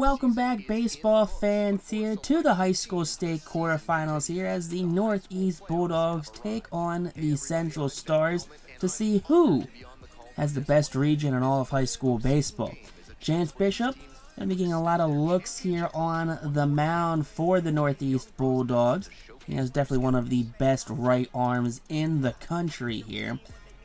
welcome back, baseball fans, here to the high school state quarterfinals here as the North East Bulldogs take on the Central Stars to see who has the best region in all of high school baseball. Chance Bishop going to be getting a lot of looks here on the mound for the North East Bulldogs. He has definitely one of the best right arms in the country here.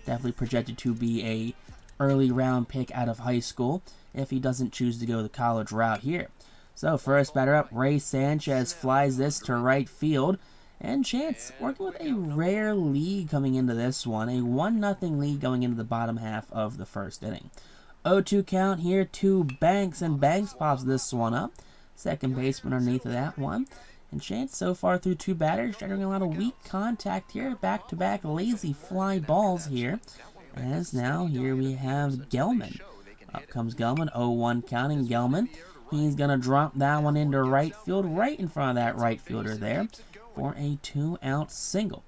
Definitely projected to be a early round pick out of high school if he doesn't choose to go the college route here. So first batter up, Ray Sanchez flies this to right field. And Chance working with a rare lead coming into this one. A 1-0 lead going into the bottom half of the first inning. 0-2 count here to Banks, and Banks pops this one up. Second baseman underneath of that one. And Chance so far through two batters generating a lot of weak contact here. Back-to-back lazy fly balls here. As now here we have Gelman. Up comes Gelman, 0-1 counting Gelman. He's going to drop that one into right field, right in front of that right fielder there for a 2-out single.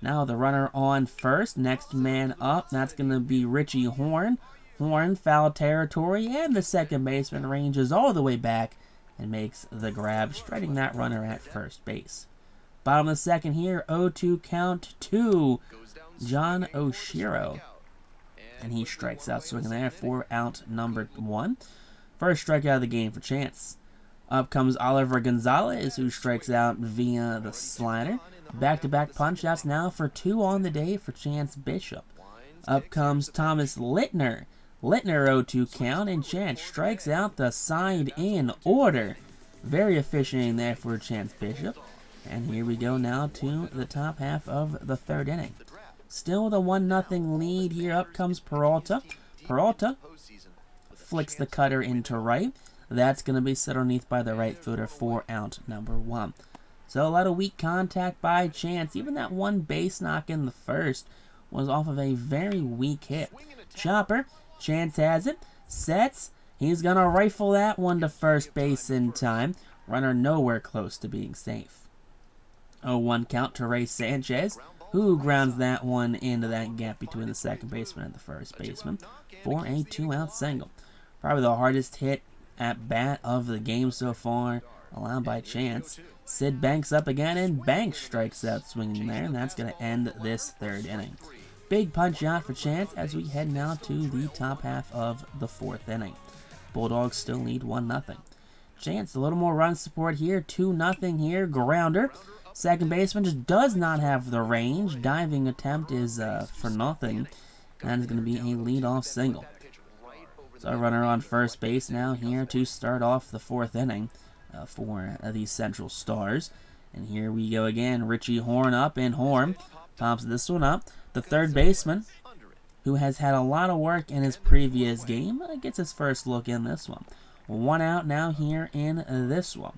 Now the runner on first, next man up, that's going to be Richie Horn. Horn foul territory, and the second baseman ranges all the way back and makes the grab, striking that runner at first base. Bottom of the second here, 0-2 count to John Oshiro. And he strikes out swinging there for out number 1. First strikeout of the game for Chance. Up comes Oliver Gonzalez, who strikes out via the slider. Back-to-back punch-outs now for 2 on the day for Chance Bishop. Up comes Thomas Littner. Littner 0-2 count, and Chance strikes out the side in order. Very efficient in there for Chance Bishop. And here we go now to the top half of the third inning. Still the 1-0 lead here. Up comes Peralta. Peralta flicks the cutter into right. That's going to be set underneath by the right fielder for out number 1. So a lot of weak contact by Chance. Even that one base knock in the first was off of a very weak hit. Chopper, Chance has it, sets. He's going to rifle that one to first base in time. Runner nowhere close to being safe. 0-1 count to Ray Sanchez, who grounds that one into that gap between the second baseman and the first baseman for a 2-out single. Probably the hardest hit at bat of the game so far, allowed by Chance. Sid Banks up again, and Banks strikes out swinging there, and that's going to end this third inning. Big punch out for Chance as we head now to the top half of the fourth inning. Bulldogs still lead 1-0. Chance, a little more run support here, 2-0 here, grounder. Second baseman just does not have the range. Diving attempt is for nothing. That is going to be a leadoff single. So runner on first base now here to start off the fourth inning for the Central Stars. And here we go again. Richie Horn up, and Horn pops this one up. The third baseman, who has had a lot of work in his previous game, gets his first look in this one. 1 out now here in this one.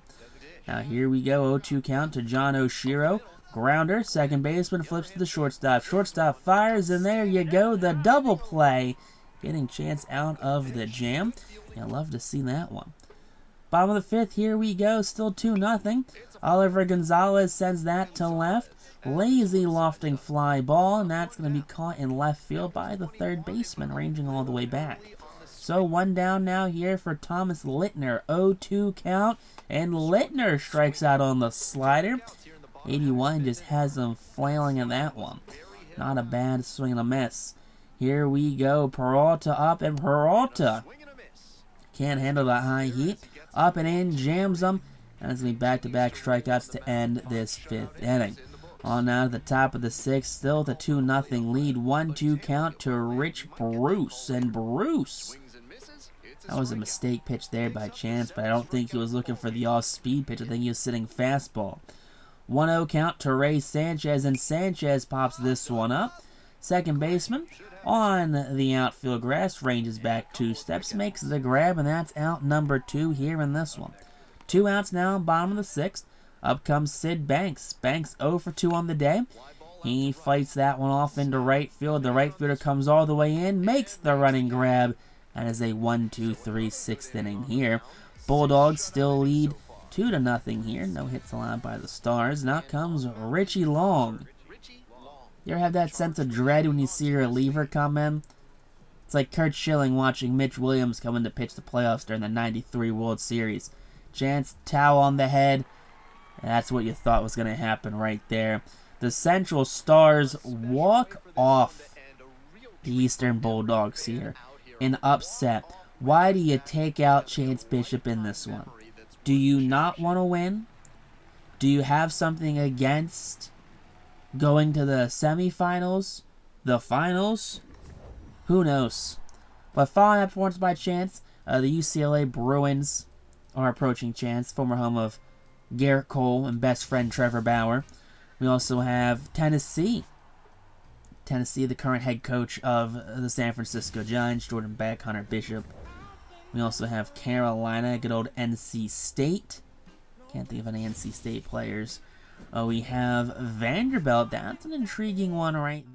Now here we go, 0-2 count to John Oshiro. Grounder, second baseman flips to the shortstop. Shortstop fires, and there you go, the double play. Getting Chance out of the jam. You'll love to see that one. Bottom of the fifth, here we go, still 2-0. Oliver Gonzalez sends that to left. Lazy lofting fly ball, and that's going to be caught in left field by the third baseman, ranging all the way back. So 1 down now here for Thomas Littner. 0-2 count, and Littner strikes out on the slider. 81 just has him flailing in that one. Not a bad swing and a miss. Here we go, Peralta up, and Peralta can't handle the high heat. Up and in, jams them, and it's going to be back-to-back strikeouts to end this fifth inning. On now to the top of the sixth, still the 2-0 lead. 1-2 count to Rich Bruce, and Bruce, that was a mistake pitch there by Chance, but I don't think he was looking for the off-speed pitch. I think he was sitting fastball. 1-0 count to Ray Sanchez, and Sanchez pops this one up. Second baseman on the outfield grass, ranges back 2 steps, makes the grab, and that's out number 2 here in this one. 2 outs now, bottom of the sixth. Up comes Sid Banks. Banks 0 for 2 on the day. He fights that one off into right field. The right fielder comes all the way in, makes the running grab. That is a 1-2-3 6th inning here. Bulldogs still lead 2-0 here. No hits allowed by the Stars. Now comes Richie Long. You ever have that sense of dread when you see your reliever come in? It's like Kurt Schilling watching Mitch Williams come in to pitch the playoffs during the '93 World Series. Chance, towel on the head. That's what you thought was going to happen right there. The Central Stars walk off the Eastern Bulldogs here. An upset. Why do you take out Chance Bishop in this one? Do you not want to win? Do you have something against going to the semifinals? The finals? Who knows? But following that performance by Chance, the UCLA Bruins are approaching Chance, former home of Garrett Cole and best friend Trevor Bauer. We also have Tennessee. Tennessee, the current head coach of the San Francisco Giants, Jordan Beck, Hunter Bishop. We also have Carolina, good old NC State. Can't think of any NC State players. We have Vanderbilt. That's an intriguing one right there.